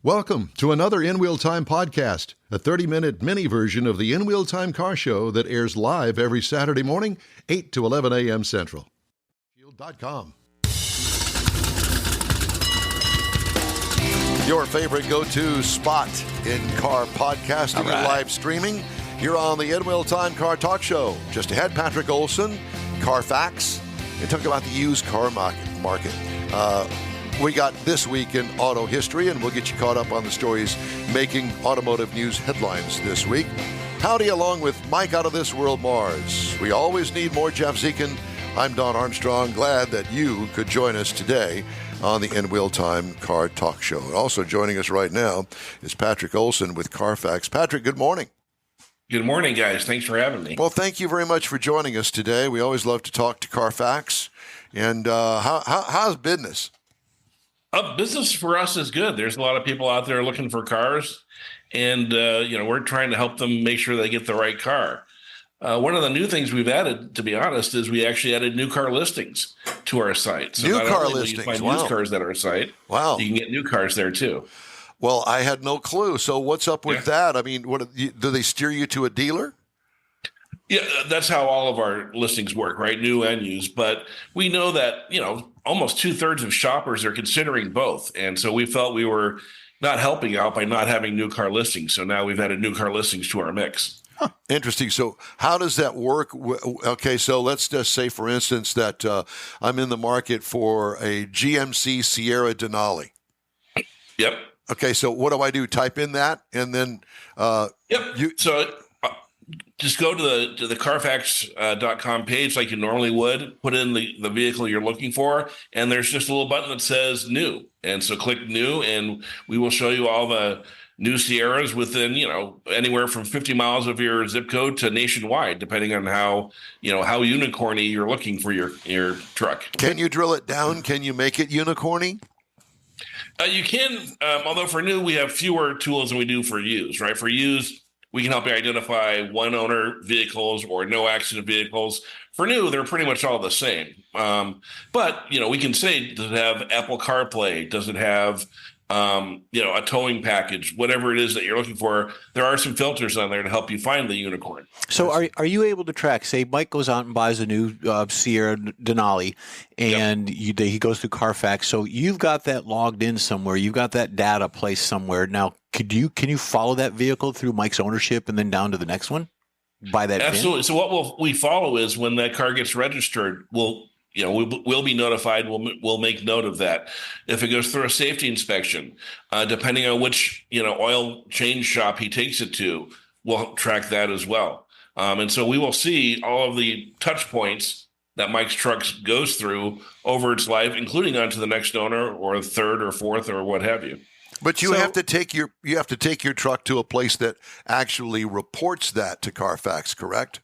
Welcome to another In Wheel Time podcast, a 30-minute mini version of the In Wheel Time car show that airs live every Saturday morning, 8 to 11 a.m. Central. Shield.com. Your favorite go-to spot in car podcasting and live streaming. You're on the In Wheel Time Car Talk Show. Just ahead, Patrick Olson, Carfax, and talk about the used car market. We got this week in auto history, and we'll get you caught up on the stories making automotive news headlines this week. Howdy, along with Mike out of this world, Mars. We always need more Jeff Zekin. I'm Don Armstrong. Glad that you could join us today on the In Wheel Time Car Talk Show. And also joining us right now is Patrick Olson with Carfax. Patrick, good morning. Good morning, guys. Thanks for having me. Well, thank you very much for joining us today. We always love to talk to Carfax. And how's business? Business for us is good. There's a lot of people out there looking for cars, and we're trying to help them make sure they get the right car. One of the new things we've added, to be honest, is we actually added new car listings to our site. So new car listings. You find used cars at our site. Wow. You can get new cars there too. Well, I had no clue. So what's up with that? I mean, do they steer you to a dealer? Yeah, that's how all of our listings work, right? New and used. But we know that, almost 2/3 of shoppers are considering both. And so we felt we were not helping out by not having new car listings. So now we've added new car listings to our mix. Huh. Interesting. So how does that work? Okay, so let's just say, for instance, that I'm in the market for a GMC Sierra Denali. Yep. Okay, so what do I do? Type in that, and then just go to the Carfax.com page like you normally would, put in the vehicle you're looking for, and there's just a little button that says new. And so click new, and we will show you all the new Sierras within, anywhere from 50 miles of your zip code to nationwide, depending on how unicorny you're looking for your truck. Can you drill it down? Can you make it unicorny? You can, although for new, we have fewer tools than we do for used, right? For used, we can help you identify one-owner vehicles or no-accident vehicles. For new, they're pretty much all the same. But, we can say, does it have Apple CarPlay? Does it have, a towing package? Whatever it is that you're looking for, there are some filters on there to help you find the unicorn. So are you able to track, say Mike goes out and buys a new Sierra Denali, and he goes through Carfax. So you've got that logged in somewhere. You've got that data placed somewhere. Now, can you follow that vehicle through Mike's ownership and then down to the next one? By that Absolutely. VIN? So what we follow is when that car gets registered, we'll be notified. We'll make note of that. If it goes through a safety inspection, depending on which oil change shop he takes it to, we'll track that as well. And so we will see all of the touch points that Mike's truck goes through over its life, including onto the next owner or third or fourth or what have you. But you have to take your truck to a place that actually reports that to Carfax, correct?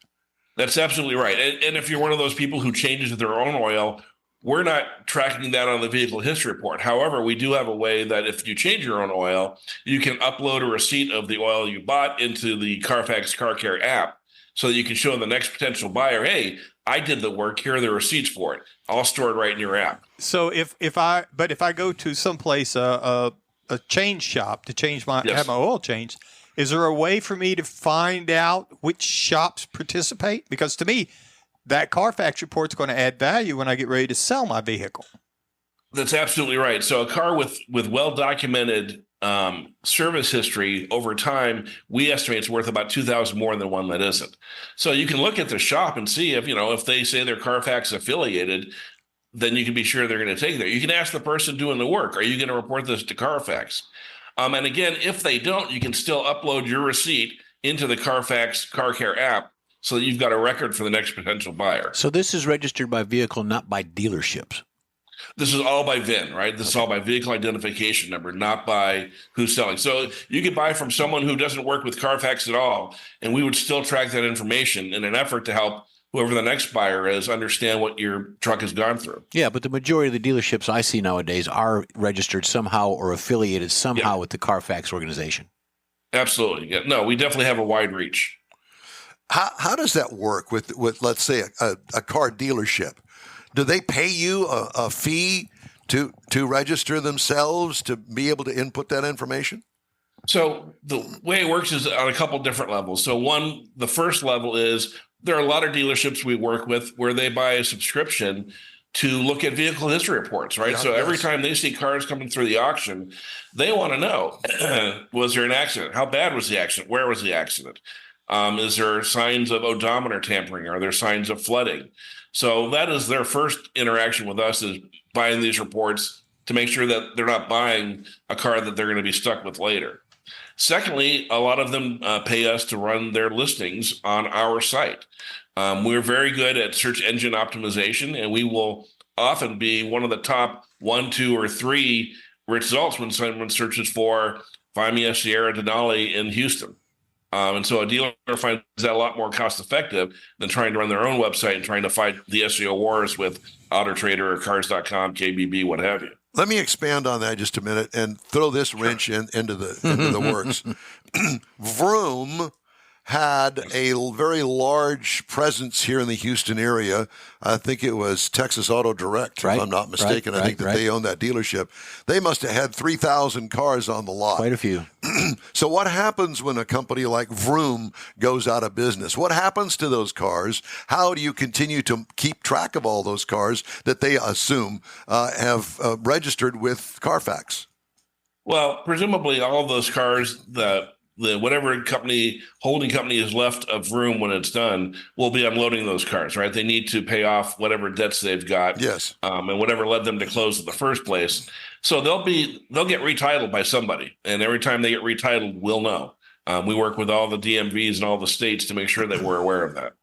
That's absolutely right. And if you're one of those people who changes their own oil, we're not tracking that on the vehicle history report. However, we do have a way that if you change your own oil, you can upload a receipt of the oil you bought into the Carfax Car Care app so that you can show the next potential buyer, hey, I did the work. Here are the receipts for it. I'll store it right in your app. So if I go to someplace, a change shop to have my oil changed, is there a way for me to find out which shops participate? Because to me, that Carfax report is going to add value when I get ready to sell my vehicle. That's absolutely right. So a car with well-documented service history over time, we estimate it's worth about $2,000 more than one that isn't. So you can look at the shop and see if they say they're Carfax affiliated, then you can be sure they're going to take it there. You can ask the person doing the work, are you going to report this to Carfax? And again, if they don't, you can still upload your receipt into the Carfax Car Care app so that you've got a record for the next potential buyer. So this is registered by vehicle, not by dealerships. This is all by VIN, right? This is all by vehicle identification number, not by who's selling. So you could buy from someone who doesn't work with Carfax at all, and we would still track that information in an effort to help whoever the next buyer is understand what your truck has gone through. Yeah, but the majority of the dealerships I see nowadays are registered somehow or affiliated somehow with the Carfax organization. Absolutely. Yeah. No, we definitely have a wide reach. How does that work with let's say, a car dealership? Do they pay you a fee to register themselves to be able to input that information? So the way it works is on a couple different levels. So one, the first level is there are a lot of dealerships we work with where they buy a subscription to look at vehicle history reports, right? Yeah, so every time they see cars coming through the auction, they want to know, was there an accident? How bad was the accident? Where was the accident? Is there signs of odometer tampering? Are there signs of flooding? So that is their first interaction with us, is buying these reports to make sure that they're not buying a car that they're going to be stuck with later. Secondly, a lot of them pay us to run their listings on our site. We're very good at search engine optimization, and we will often be one of the top 1, 2, or 3 results when someone searches for find me a Sierra Denali in Houston. And so a dealer finds that a lot more cost effective than trying to run their own website and trying to fight the SEO wars with AutoTrader or Cars.com, KBB, what have you. Let me expand on that just a minute and throw this wrench into the works. Vroom had a very large presence here in the Houston area. I think it was Texas Auto Direct, if I'm not mistaken. I think that they own that dealership. They must have had 3,000 cars on the lot. Quite a few. So what happens when a company like Vroom goes out of business? What happens to those cars? How do you continue to keep track of all those cars that they assume have registered with Carfax? Well, presumably all of those cars, the whatever holding company is left of Vroom when it's done will be unloading those cars, right? They need to pay off whatever debts they've got, yes, and whatever led them to close in the first place. So they'll get retitled by somebody, and every time they get retitled, we'll know. We work with all the DMVs and all the states to make sure that we're aware of that.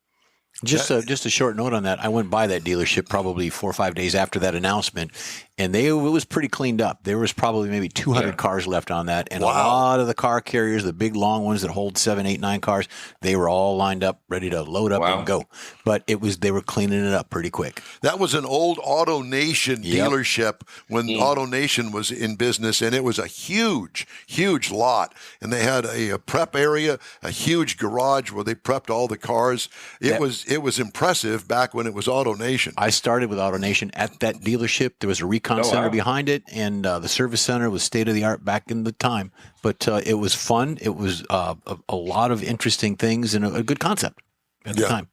Just a short note on that. I went by that dealership probably 4 or 5 days after that announcement, and it was pretty cleaned up. There was probably maybe 200 cars left on that, and a lot of the car carriers, the big long ones that hold 7, 8, 9 cars, they were all lined up, ready to load up and go. But they were cleaning it up pretty quick. That was an old AutoNation dealership when AutoNation was in business, and it was a huge, huge lot. And they had a prep area, a huge garage where they prepped all the cars. It was impressive back when it was AutoNation. I started with AutoNation at that dealership. There was a recon center behind it, and the service center was state-of-the-art back in the time. But it was fun. It was a lot of interesting things and a good concept at the time.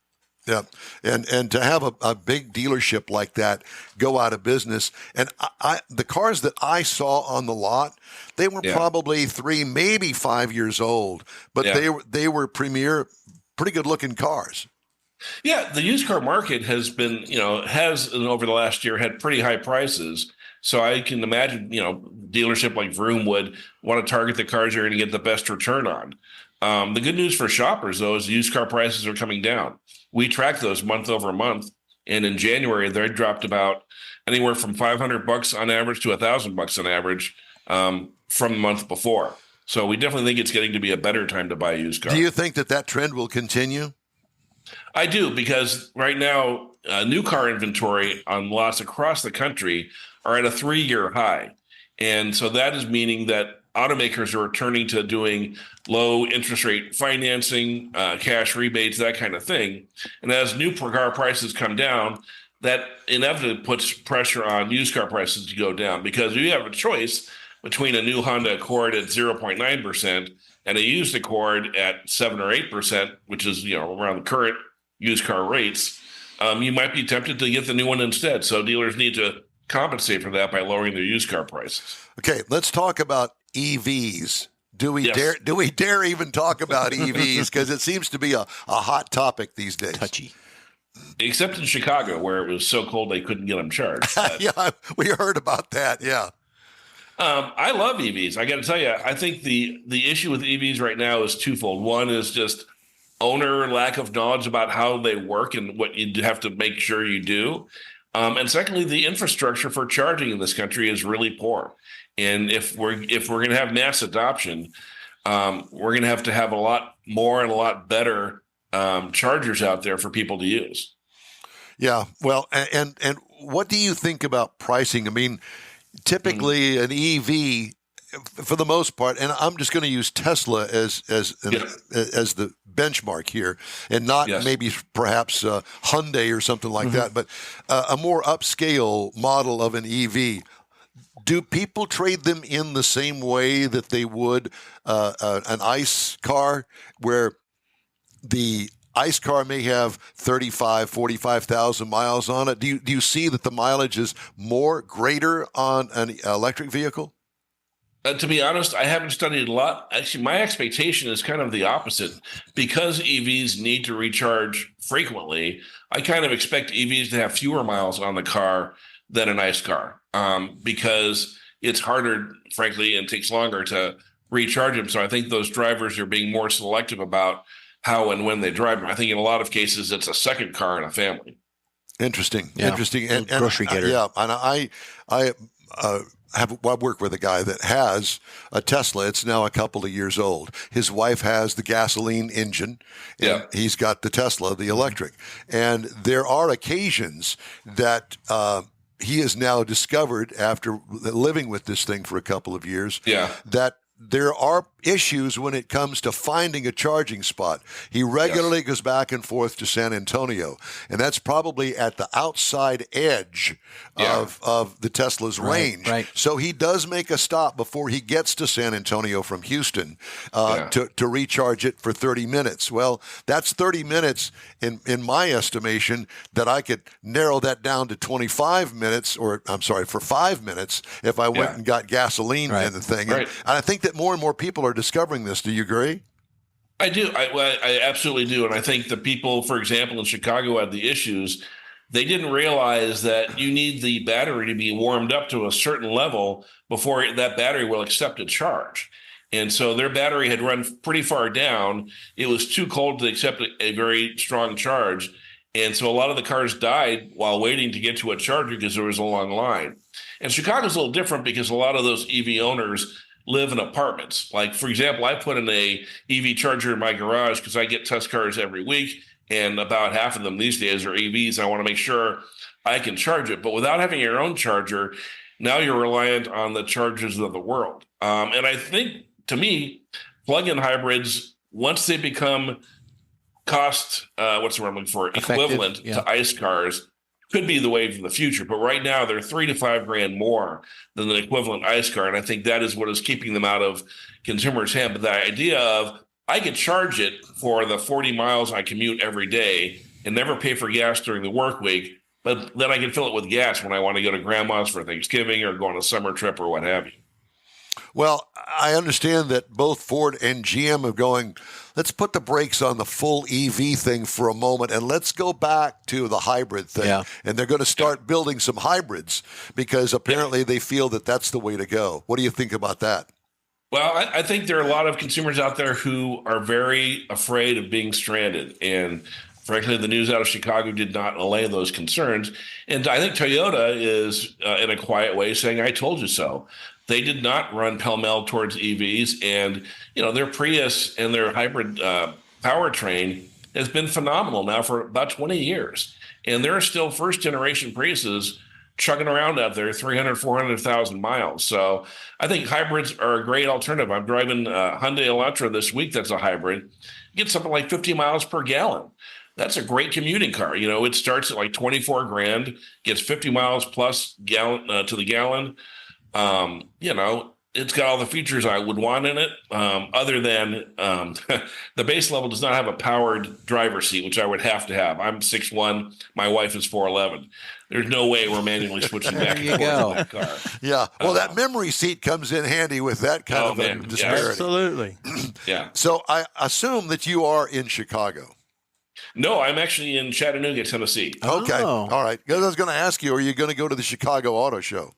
Yeah, and to have a big dealership like that go out of business, and the cars that I saw on the lot, they were probably 3, maybe 5 years old, but they were premier, pretty good looking cars. Yeah, the used car market has been, over the last year had pretty high prices. So I can imagine, dealership like Vroom would want to target the cars you're going to get the best return on. The good news for shoppers, though, is used car prices are coming down. We track those month over month, and in January they dropped about anywhere from $500 on average to $1,000 on average from the month before. So we definitely think it's getting to be a better time to buy a used car. Do you think that trend will continue? I do, because right now new car inventory on lots across the country are at a 3-year high, and so that is meaning that automakers are returning to doing low interest rate financing, cash rebates, that kind of thing. And as new car prices come down, that inevitably puts pressure on used car prices to go down, because you have a choice between a new Honda Accord at 0.9% and a used Accord at 7 or 8%, which is around the current used car rates. You might be tempted to get the new one instead. So dealers need to compensate for that by lowering their used car prices. Okay, let's talk about EVs. Do we dare even talk about EVs? Because it seems to be a hot topic these days. Touchy. Except in Chicago, where it was so cold they couldn't get them charged. Yeah, we heard about that. Yeah. I love EVs. I got to tell you, I think the issue with EVs right now is twofold. One is just owner lack of knowledge about how they work and what you have to make sure you do. And secondly, the infrastructure for charging in this country is really poor. And if we're going to have mass adoption, we're going to have a lot more and a lot better chargers out there for people to use. Yeah. Well, and what do you think about pricing? I mean, typically an EV, for the most part, and I'm just going to use Tesla as the benchmark here, and not maybe perhaps Hyundai or something like that, but a more upscale model of an EV. Do people trade them in the same way that they would an ICE car, where the ICE car may have 45,000 miles on it? Do you see that the mileage is greater on an electric vehicle? To be honest, I haven't studied a lot. Actually, my expectation is kind of the opposite. Because EVs need to recharge frequently, I kind of expect EVs to have fewer miles on the car than an ICE car, because it's harder, frankly, and takes longer to recharge them. So I think those drivers are being more selective about how and when they drive them. I think in a lot of cases, it's a second car in a family. Interesting. And grocery getter. And I work with a guy that has a Tesla. It's now a couple of years old. His wife has the gasoline engine, and he's got the Tesla, the electric. And there are occasions that he has now discovered, after living with this thing for a couple of years, that there are issues when it comes to finding a charging spot. He regularly goes back and forth to San Antonio, and that's probably at the outside edge of the Tesla's range. Right. So he does make a stop before he gets to San Antonio from Houston to recharge it for 30 minutes. Well, that's 30 minutes in my estimation, that I could narrow that down to 25 minutes, or I'm sorry, for 5 minutes if I went and got gasoline in the thing. And I think that more and more people are discovering this. Do you agree? I do. I absolutely do. And I think the people, for example, in Chicago had the issues. They didn't realize that you need the battery to be warmed up to a certain level before that battery will accept a charge. And so their battery had run pretty far down. It was too cold to accept a very strong charge. And so a lot of the cars died while waiting to get to a charger because there was a long line. And Chicago's a little different because a lot of those EV owners live in apartments. Like, for example, I put in a EV charger in my garage because I get test cars every week, and about half of them these days are EVs. I want to make sure I can charge it. But without having your own charger, now you're reliant on the chargers of the world. And I think, to me, plug-in hybrids, once they become cost, what's the word I'm looking for, equivalent to ICE cars, could be the wave of the future. But right now, they're $3,000 to $5,000 more than the equivalent ICE car. And I think that is what is keeping them out of consumers' hand. But the idea of, I could charge it for the 40 miles I commute every day and never pay for gas during the work week, but then I can fill it with gas when I want to go to grandma's for Thanksgiving or go on a summer trip or what have you. Well, I understand that both Ford and GM are going, let's put the brakes on the full EV thing for a moment, and let's go back to the hybrid thing. Yeah. And they're going to start building some hybrids because apparently they feel that that's the way to go. What do you think about that? Well, I think there are a lot of consumers out there who are very afraid of being stranded. And frankly, the news out of Chicago did not allay those concerns. And I think Toyota is, in a quiet way, saying, I told you so. They did not run pell-mell towards EVs. And, their Prius and their hybrid powertrain has been phenomenal now for about 20 years. And there are still first-generation Priuses chugging around out there, 300, 400,000 miles. So I think hybrids are a great alternative. I'm driving a Hyundai Elantra this week that's a hybrid. You get something like 50 miles per gallon. That's a great commuting car. It starts at like $24,000, gets 50 miles plus gallon to the gallon. It's got all the features I would want in it, other than the base level does not have a powered driver's seat, which I would have to have. I'm 6'1", my wife is 4'11". There's no way we're manually switching back and forth in that car. Yeah, well, that memory seat comes in handy with that kind of a disparity. Yeah, absolutely. Yeah. So I assume that you are in Chicago. No, I'm actually in Chattanooga, Tennessee. Okay, all right. Because I was going to ask you, are you going to go to the Chicago Auto Show?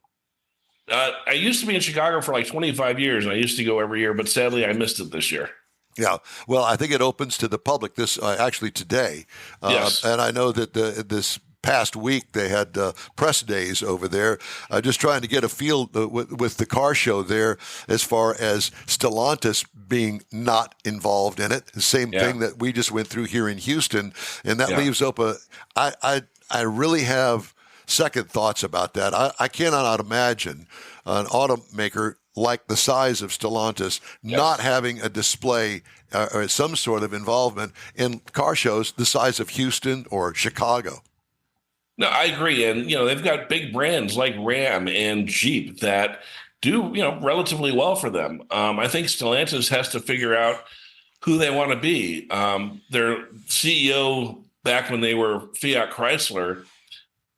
I used to be in Chicago for like 25 years, and I used to go every year, but sadly I missed it this year. Yeah, well, I think it opens to the public actually today. Yes. And I know that this past week they had press days over there, just trying to get a feel with the car show there as far as Stellantis being not involved in it. The same thing that we just went through here in Houston, and that leaves open. I really have second thoughts about that. I cannot imagine an automaker like the size of Stellantis not having a display or some sort of involvement in car shows the size of Houston or Chicago. No, I agree. And, they've got big brands like Ram and Jeep that do, relatively well for them. I think Stellantis has to figure out who they want to be. Their CEO, back when they were Fiat Chrysler,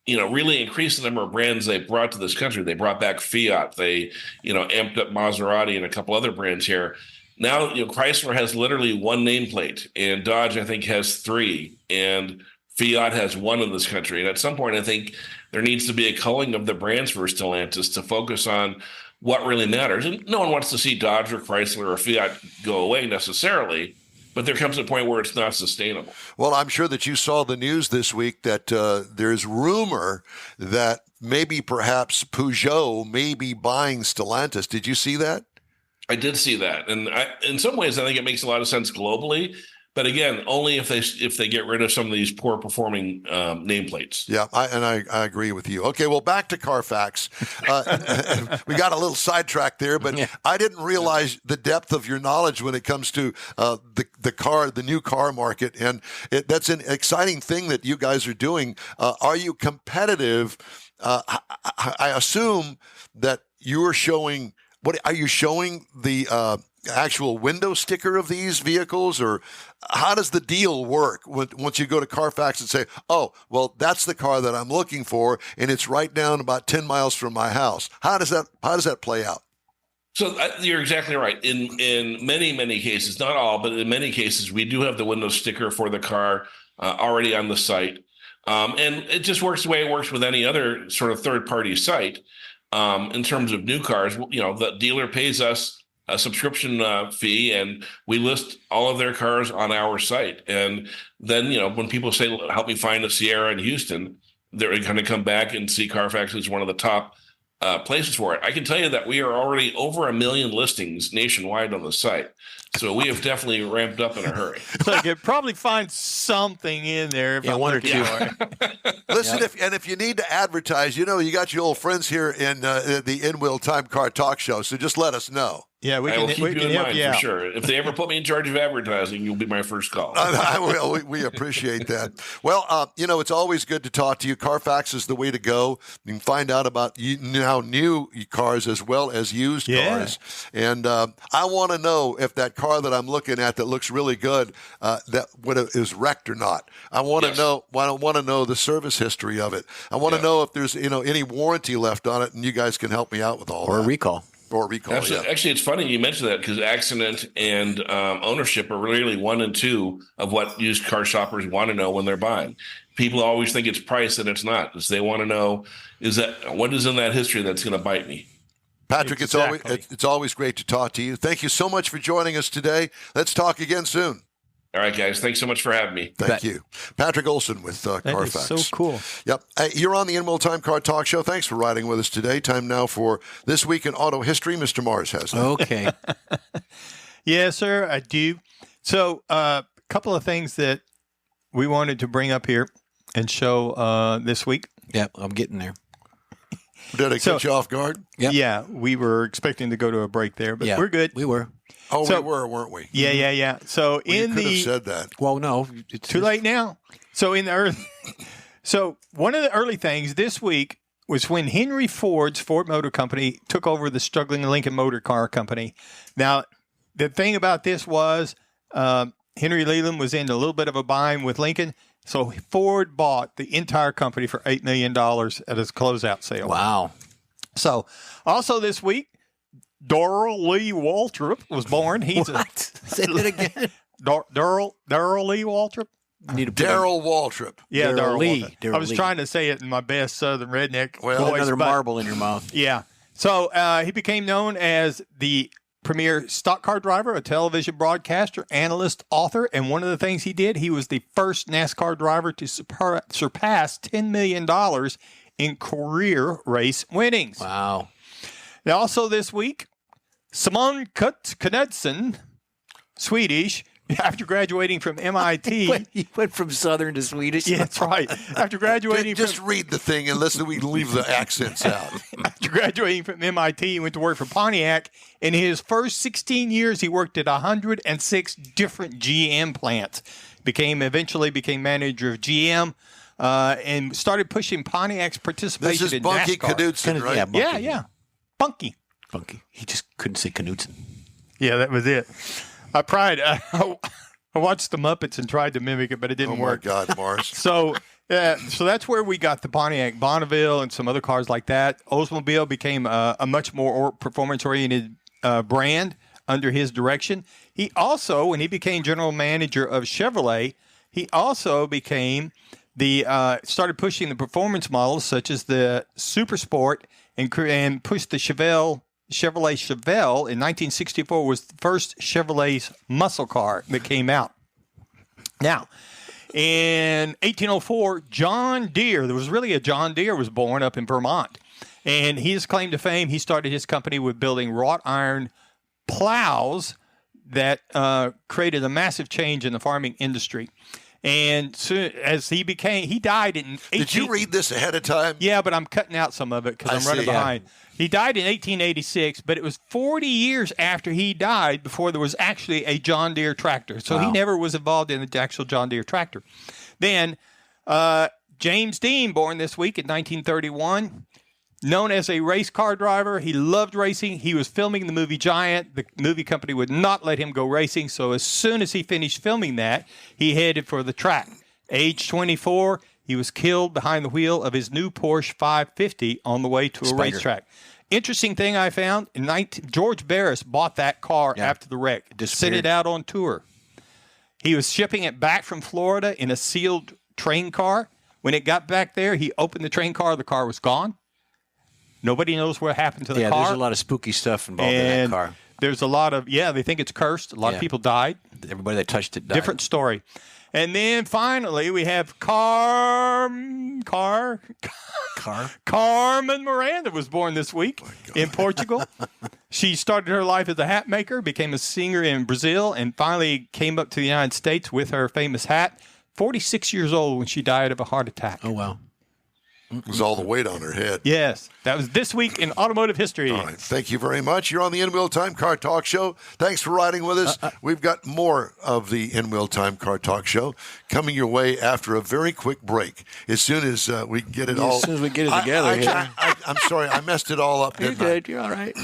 really increased the number of brands they brought to this country. They brought back Fiat. They, amped up Maserati and a couple other brands here. Now, Chrysler has literally one nameplate, and Dodge, I think, has three, and Fiat has one in this country. And at some point, I think there needs to be a culling of the brands for Stellantis to focus on what really matters. And no one wants to see Dodge or Chrysler or Fiat go away necessarily, but there comes a point where it's not sustainable. Well, I'm sure that you saw the news this week that there's rumor that maybe perhaps Peugeot may be buying Stellantis. Did you see that? I did see that. And in some ways, I think it makes a lot of sense globally. But again, only if they get rid of some of these poor performing nameplates. Yeah, I agree with you. Okay, well, back to Carfax. We got a little sidetracked there, but I didn't realize the depth of your knowledge when it comes to the new car market, and that's an exciting thing that you guys are doing. Are you competitive? I assume that you are showing. What are you showing the actual window sticker of these vehicles, or how does the deal work once you go to Carfax and say, oh, well, that's the car that I'm looking for, and it's right down about 10 miles from my house? How does that play out? So you're exactly right. In many cases, not all, but in many cases, we do have the window sticker for the car already on the site. And it just works the way it works with any other sort of third-party site. In terms of new cars, the dealer pays us a subscription fee, and we list all of their cars on our site. And then, when people say, help me find a Sierra in Houston, they're going to come back and see Carfax as one of the top places for it. I can tell you that we are already over 1 million listings nationwide on the site. So we have definitely ramped up in a hurry. So you could probably find something in there. If one or two. Listen, if you need to advertise, you got your old friends here in the In-Wheel Time Car Talk Show. So just let us know. Yeah, we can keep you in mind for sure. If they ever put me in charge of advertising, you'll be my first call. I will. We appreciate that. Well, it's always good to talk to you. Carfax is the way to go. You can find out about now new cars as well as used cars. And I want to know if that car that I'm looking at that looks really good, that is wrecked or not. I want to know. I want to know the service history of it. I want to know if there's any warranty left on it, and you guys can help me out with all that. Or a recall. Absolutely. Actually, it's funny you mentioned that, because accident and ownership are really 1 and 2 of what used car shoppers want to know when they're buying. People always think it's price, and it's not. They want to know, what is in that history that's going to bite me. Patrick, it's always great to talk to you. Thank you so much for joining us today. Let's talk again soon. All right, guys. Thanks so much for having me. Thank you. Patrick Olson with Carfax. That is so cool. Yep. You're on the In-Wheel Time Car Talk Show. Thanks for riding with us today. Time now for This Week in Auto History. Mr. Mars has that. Okay. Yes, sir, I do. So a couple of things that we wanted to bring up here and show this week. Yeah, I'm getting there. Did I catch you off guard? Yep. Yeah, we were expecting to go to a break there, but we're good. We were. Oh, we were, weren't we? Yeah. So you could have said that. Well, no, it's too late now. So one of the early things this week was when Henry Ford's Ford Motor Company took over the struggling Lincoln Motor Car Company. Now, the thing about this was Henry Leland was in a little bit of a bind with Lincoln, so Ford bought the entire company for $8 million at his closeout sale. Wow. So, also this week, Darrell Lee Waltrip was born. He's Say it again. Darrell Lee Waltrip? Darrell Waltrip. Yeah, Darrell Lee. I was trying to say it in my best Southern redneck voice. Another marble in your mouth. Yeah. So he became known as the premier stock car driver, a television broadcaster, analyst, author, and one of the things he did, he was the first NASCAR driver to surpass $10 million in career race winnings. Wow. Now, also this week, Simon Knudsen, Swedish, after graduating from MIT. He went from Southern to Swedish. Yeah, that's right. After graduating Just read the thing and listen, we can leave the accents out. After graduating from MIT, he went to work for Pontiac. In his first 16 years, he worked at 106 different GM plants. Eventually became manager of GM, and started pushing Pontiac's participation in NASCAR. This is Bunky Knudsen, right? Yeah, Bunky. Yeah. Bunky. He just couldn't say Knudsen. Yeah, that was it. I watched the Muppets and tried to mimic it, but it didn't work. Oh, my God, Mars. So that's where we got the Pontiac Bonneville and some other cars like that. Oldsmobile became a much more performance-oriented brand under his direction. He also, when he became general manager of Chevrolet, he also became started pushing the performance models such as the Super Sport and pushed the Chevrolet Chevelle in 1964 was the first Chevrolet's muscle car that came out. Now, in 1804, John Deere, there was really a John Deere was born up in Vermont. And his claim to fame, he started his company with building wrought iron plows that created a massive change in the farming industry. And soon as he died in 18... Did you read this ahead of time? Yeah, but I'm cutting out some of it because I'm running behind. Yeah. He died in 1886, but it was 40 years after he died before there was actually a John Deere tractor. So he never was involved in the actual John Deere tractor. Then James Dean, born this week in 1931, known as a race car driver. He loved racing. He was filming the movie Giant. The movie company would not let him go racing. So as soon as he finished filming that, he headed for the track. Age 24, he was killed behind the wheel of his new Porsche 550 on the way to a racetrack. Interesting thing I found, George Barris bought that car after the wreck, sent it out on tour. He was shipping it back from Florida in a sealed train car. When it got back there, he opened the train car. The car was gone. Nobody knows what happened to the car. Yeah, there's a lot of spooky stuff involved in that car. There's a lot of, they think it's cursed. A lot of people died. Everybody that touched it died. Different story. And then finally, we have Carmen Miranda was born this week in Portugal. She started her life as a hat maker, became a singer in Brazil, and finally came up to the United States with her famous hat. 46 years old when she died of a heart attack. Oh, wow. It was all the weight on her head. Yes. That was this week in automotive history. All right. Thank you very much. You're on the In Wheel Time Car Talk Show. Thanks for riding with us. We've got more of the In Wheel Time Car Talk Show coming your way after a very quick break. As soon as we get it all. As soon as we get it together. I'm sorry. I messed it all up. You're good. You're all right.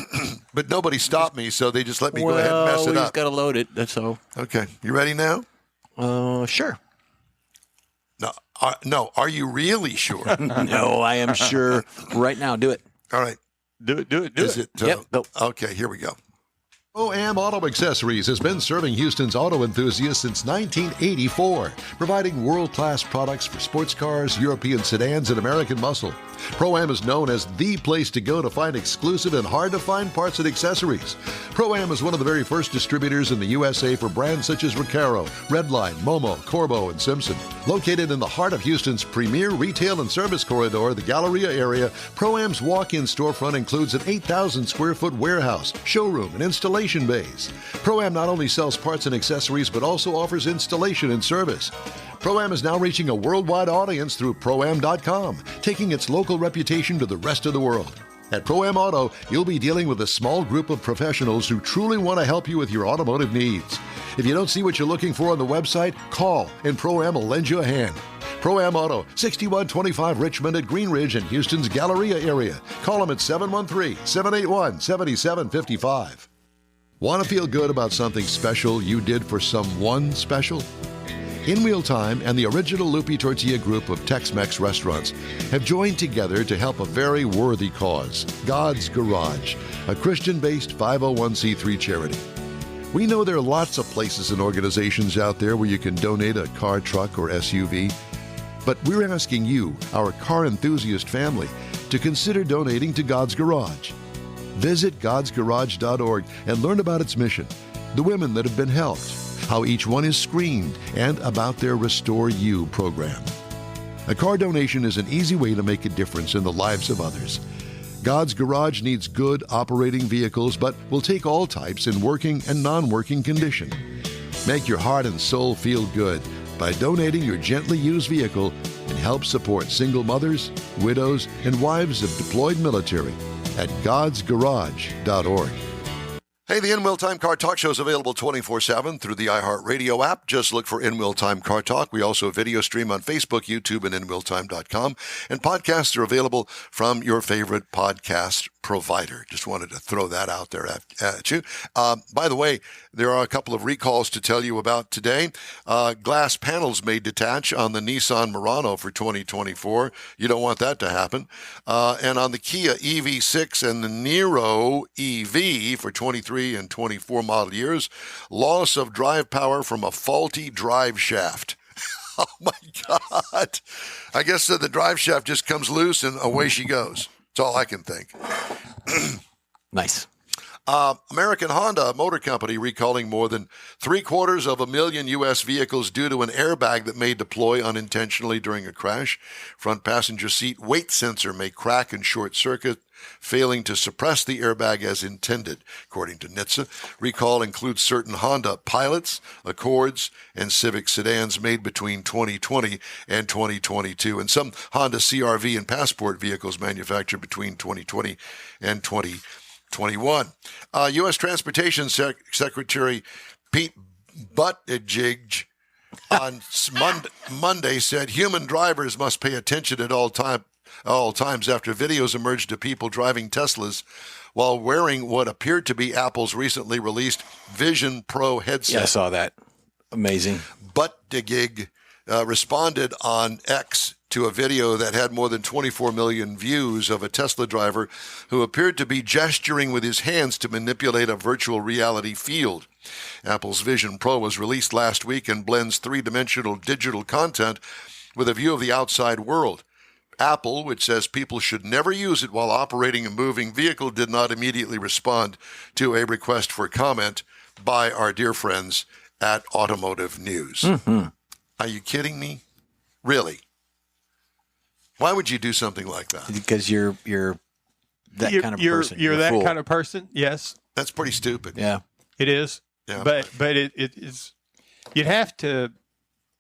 But nobody stopped me, so they just let me go ahead and mess it up. We just got to load it. That's all. Okay. You ready now? Sure. No, are you really sure? No, I am sure right now. Do it. All right. Do it. Is it? Yep. Go. Okay, here we go. Pro-Am Auto Accessories has been serving Houston's auto enthusiasts since 1984, providing world-class products for sports cars, European sedans, and American muscle. Pro-Am is known as the place to go to find exclusive and hard-to-find parts and accessories. Pro-Am is one of the very first distributors in the USA for brands such as Recaro, Redline, Momo, Corbo, and Simpson. Located in the heart of Houston's premier retail and service corridor, the Galleria area, Pro-Am's walk-in storefront includes an 8,000-square-foot warehouse, showroom, and installation bays. Pro-Am not only sells parts and accessories, but also offers installation and service. Pro-Am is now reaching a worldwide audience through Pro-Am.com, taking its local reputation to the rest of the world. At Pro-Am Auto, you'll be dealing with a small group of professionals who truly want to help you with your automotive needs. If you don't see what you're looking for on the website, call and Pro-Am will lend you a hand. Pro-Am Auto, 6125 Richmond at Green Ridge in Houston's Galleria area. Call them at 713-781-7755. Want to feel good about something special you did for someone special? In Wheel Time and the original Lupi Tortilla group of Tex-Mex restaurants have joined together to help a very worthy cause, God's Garage, a Christian-based 501c3 charity. We know there are lots of places and organizations out there where you can donate a car, truck, or SUV, but we're asking you, our car enthusiast family, to consider donating to God's Garage. Visit godsgarage.org and learn about its mission, the women that have been helped, how each one is screened, and about their Restore You program. A car donation is an easy way to make a difference in the lives of others. God's Garage needs good operating vehicles, but will take all types in working and non-working condition. Make your heart and soul feel good by donating your gently used vehicle and help support single mothers, widows, and wives of deployed military at godsgarage.org. Hey, the In Wheel Time Car Talk Show is available 24/7 through the iHeartRadio app. Just look for In Wheel Time Car Talk. We also video stream on Facebook, YouTube, and InWheelTime.com. And podcasts are available from your favorite podcast provider. Just wanted to throw that out there at you. By the way, there are a couple of recalls to tell you about today. Glass panels may detach on the Nissan Murano for 2024. You don't want that to happen. And on the Kia EV6 and the Niro EV for 23 and 24 model years, loss of drive power from a faulty drive shaft. Oh my God. I guess the drive shaft just comes loose and away she goes. That's all I can think. Nice. American Honda Motor Company recalling more than 750,000 U.S. vehicles due to an airbag that may deploy unintentionally during a crash. Front passenger seat weight sensor may crack and short circuit, failing to suppress the airbag as intended, according to NHTSA. Recall includes certain Honda Pilots, Accords, and Civic sedans made between 2020 and 2022, and some Honda CR-V and Passport vehicles manufactured between 2020 and 2021. U.S. Transportation Secretary Pete Buttigieg on Monday said human drivers must pay attention at all times after videos emerged of people driving Teslas while wearing what appeared to be Apple's recently released Vision Pro headset. Yeah, I saw that. Amazing. Buttigieg responded on X to a video that had more than 24 million views of a Tesla driver who appeared to be gesturing with his hands to manipulate a virtual reality field. Apple's Vision Pro was released last week and blends three-dimensional digital content with a view of the outside world. Apple, which says people should never use it while operating a moving vehicle, did not immediately respond to a request for comment by our dear friends at Automotive News. Mm-hmm. Are you kidding me? Really? Why would you do something like that? Because you're that kind of person. You're that kind of person. Yes. That's pretty stupid. Yeah. It is. Yeah. But it is. You'd have to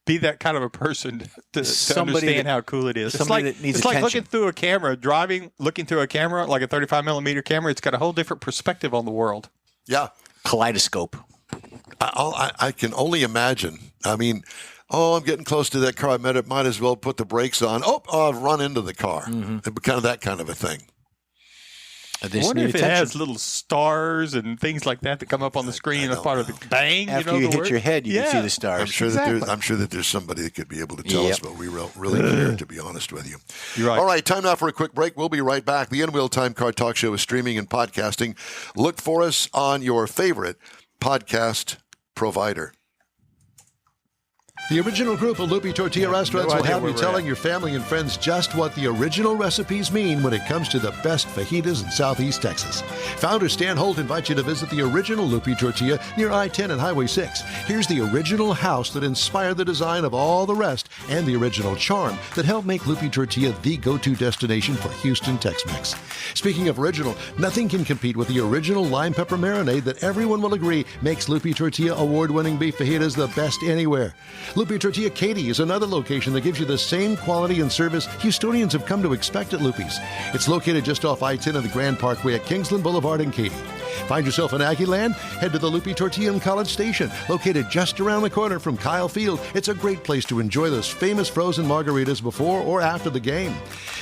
be that kind of a person to understand how cool it is. It's like looking through a camera, looking through a camera, like a 35 millimeter camera. It's got a whole different perspective on the world. Yeah. Kaleidoscope. I can only imagine. I mean, I'm getting close to that car. I might as well put the brakes on. I've run into the car. Mm-hmm. Kind of that kind of a thing. I wonder if it has little stars and things like that come up on the screen as part of the bang. After you hit your head, you can see the stars. I'm sure that there's somebody that could be able to tell us, but we really care, to be honest with you. You're right. All right, time now for a quick break. We'll be right back. The In Wheel Time Car Talk Show is streaming and podcasting. Look for us on your favorite podcast provider. The original group of Lupi Tortilla restaurants will have you telling your family and friends just what the original recipes mean when it comes to the best fajitas in Southeast Texas. Founder Stan Holt invites you to visit the original Lupi Tortilla near I-10 and Highway 6. Here's the original house that inspired the design of all the rest and the original charm that helped make Lupi Tortilla the go-to destination for Houston Tex-Mex. Speaking of original, nothing can compete with the original lime pepper marinade that everyone will agree makes Lupi Tortilla award-winning beef fajitas the best anywhere. Lupi Tortilla Katy is another location that gives you the same quality and service Houstonians have come to expect at Lupi's. It's located just off I-10 and the Grand Parkway at Kingsland Boulevard in Katy. Find yourself in Aggieland? Head to the Lupi Tortilla in College Station, located just around the corner from Kyle Field. It's a great place to enjoy those famous frozen margaritas before or after the game.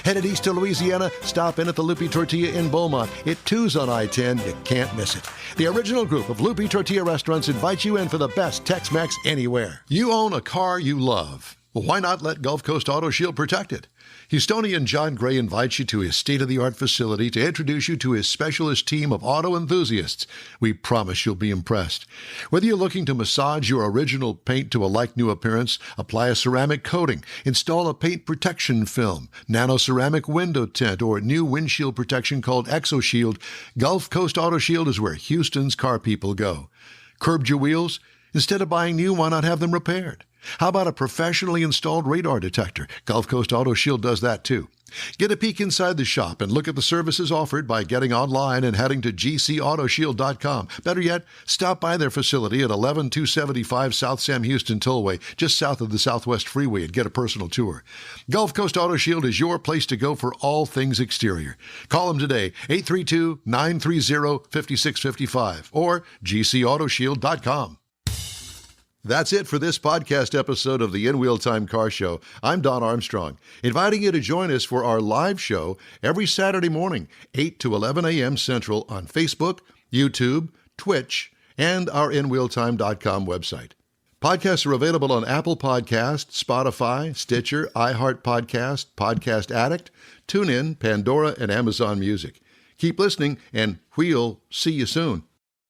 Headed east to Louisiana? Stop in at the Lupi Tortilla in Beaumont. It too's on I-10. You can't miss it. The original group of Lupi Tortilla restaurants invites you in for the best Tex-Mex anywhere. You own a car you love. Well, why not let Gulf Coast Auto Shield protect it? Houstonian John Gray invites you to his state-of-the-art facility to introduce you to his specialist team of auto enthusiasts. We promise you'll be impressed. Whether you're looking to massage your original paint to a like-new appearance, apply a ceramic coating, install a paint protection film, nano-ceramic window tint, or new windshield protection called ExoShield, Gulf Coast Auto Shield is where Houston's car people go. Curbed your wheels? Instead of buying new, why not have them repaired? How about a professionally installed radar detector? Gulf Coast Auto Shield does that too. Get a peek inside the shop and look at the services offered by getting online and heading to gcautoshield.com. Better yet, stop by their facility at 11275 South Sam Houston Tollway, just south of the Southwest Freeway, and get a personal tour. Gulf Coast Auto Shield is your place to go for all things exterior. Call them today, 832-930-5655 or gcautoshield.com. That's it for this podcast episode of the In Wheel Time Car Show. I'm Don Armstrong, inviting you to join us for our live show every Saturday morning, 8 to 11 a.m. Central on Facebook, YouTube, Twitch, and our InWheelTime.com website. Podcasts are available on Apple Podcasts, Spotify, Stitcher, iHeart Podcast, Podcast Addict, TuneIn, Pandora, and Amazon Music. Keep listening, and we'll see you soon.